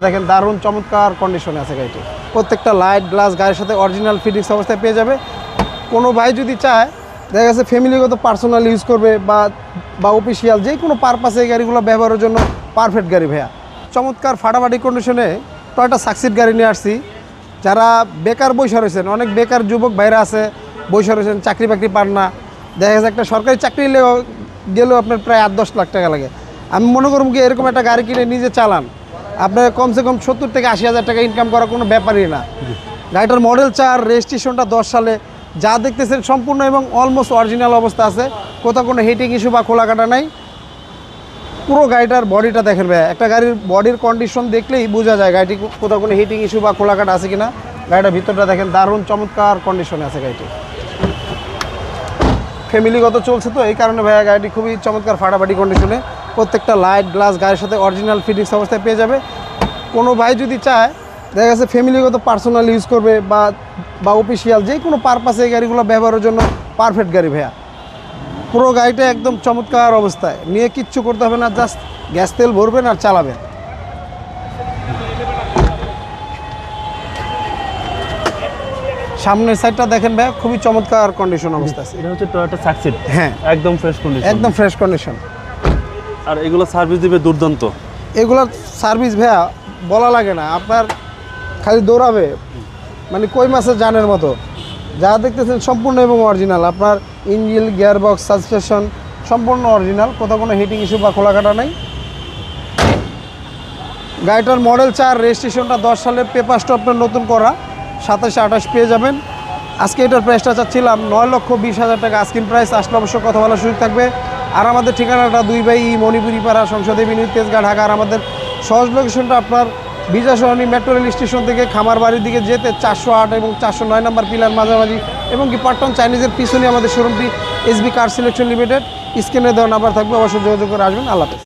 দেখেন দারুণ চমৎকার কন্ডিশনে আছে গাড়িটি। প্রত্যেকটা লাইট গ্লাস গাড়ির সাথে অরিজিনাল ফিটিংস অবস্থায় পেয়ে যাবে। কোনো ভাই যদি চায় দেখা গেছে ফ্যামিলিগত পার্সোনাল ইউজ করবে বা অফিসিয়াল যে কোনো পারপাসে এই গাড়িগুলো ব্যবহারের জন্য পারফেক্ট গাড়ি ভাইয়া। চমৎকার ফাটাফাটি কন্ডিশনে টয়োটা সাকসিড গাড়ি নিয়ে আসছি। যারা বেকার বৈশা রয়েছেন, অনেক বেকার যুবক ভাইরা আছে বৈশা রয়েছেন, চাকরি বাকরি পান না, দেখা গেছে একটা সরকারি চাকরি গেলেও আপনার প্রায় 8-10 লাখ টাকা লাগে। আমি মনে করব কি এরকম একটা গাড়ি কিনে নিজে চালান, আপনার কমসে কম 70 থেকে 80 হাজার টাকা ইনকাম করা কোনো ব্যাপারই না। গাড়িটার মডেল 4, রেজিস্ট্রেশনটা 10 সালে, যা দেখতেছেন সম্পূর্ণ এবং অলমোস্ট অরিজিনাল অবস্থা আছে, কোথাও কোনো হিটিং ইস্যু বা খোলা কাটা নাই। পুরো গাড়িটার বডিটা দেখেন ভাই, একটা গাড়ির বডির কন্ডিশন দেখলেই বোঝা যায় গাড়িটি কোথাও কোনো হিটিং ইস্যু বা খোলা কাটা আছে কিনা। গাড়িটার ভিতরটা দেখেন দারুণ চমৎকার কন্ডিশনে আছে গাড়িটি। ফ্যামিলিগত চলছে তো এই কারণে ভাইয়া গাড়িটি খুবই চমৎকার ফাটাফাটি কন্ডিশনে। প্রত্যেকটা লাইট গ্লাস গাড়ির সাথে অরিজিনাল ফিটিংস অবস্থায় পেয়ে যাবে। কোনো ভাই যদি চায় দেখা গেছে ফ্যামিলিগত পার্সোনাল ইউজ করবে বা অফিসিয়াল যে কোনো পারপাসে এই গাড়িগুলো ব্যবহারের জন্য পারফেক্ট গাড়ি ভাইয়া। পুরো গাড়িটা একদম চমৎকার অবস্থায়, নিয়ে কিচ্ছু করতে হবে না, জাস্ট গ্যাস তেল ভরবেন আর চালাবেন। সামনের সাইডটা দেখেন ভাই, খুবই চমৎকার কন্ডিশন অবস্থা আছে। এটা হচ্ছে টয়োটা সাকসিড, হ্যাঁ একদম ফ্রেশ কন্ডিশন, একদম ফ্রেশ কন্ডিশন। আর এগুলো সার্ভিস দিবে দুর্দান্ত। এগুলোর সার্ভিস ভাইয়া বলা লাগে না, আপনার খালি দৌড়াবে মানে কই মাছের জানের মতো। যা দেখতেছেন সম্পূর্ণ এবং অরিজিনাল। আপনার ইঞ্জিন, গিয়ারবক্স, সাসপেনশন সম্পূর্ণ অরিজিনাল, কোথাও কোনো হিটিং ইস্যু বা খোলা কাটা নাই। গাড়িটার মডেল 4, রেজিস্ট্রেশনটা 10 সালের, পেপার স্টপটা নতুন করা, 27-28 পেয়ে যাবেন। আজকে এটার প্রাইসটা চাচ্ছিলাম 9,20,000 টাকা আস্কিং প্রাইস। আসলে অবশ্য কথা বলার সুযোগ থাকবে। আর আমাদের ঠিকানাটা 2 বাই মণিপুরি পাড়া, সংসদে বিনিয়োগ, তেজগাঁ, ঢাকা। আর আমাদের সহজ লোকেশনটা আপনার বিজাসরণী মেট্রো রেল স্টেশন থেকে খামার বাড়ির দিকে যেতে 408 এবং 409 নম্বর পিলার মাঝামাঝি, এবং কি পাটন চাইনিজের পিছনে আমাদের শোরুমটি SB কার সিলেকশন লিমিটেড। স্ক্রিনে দেওয়া নাম্বার থাকবে, অবশ্যই যোগাযোগ করে আসবেন। আল্লাহ হাফেজ।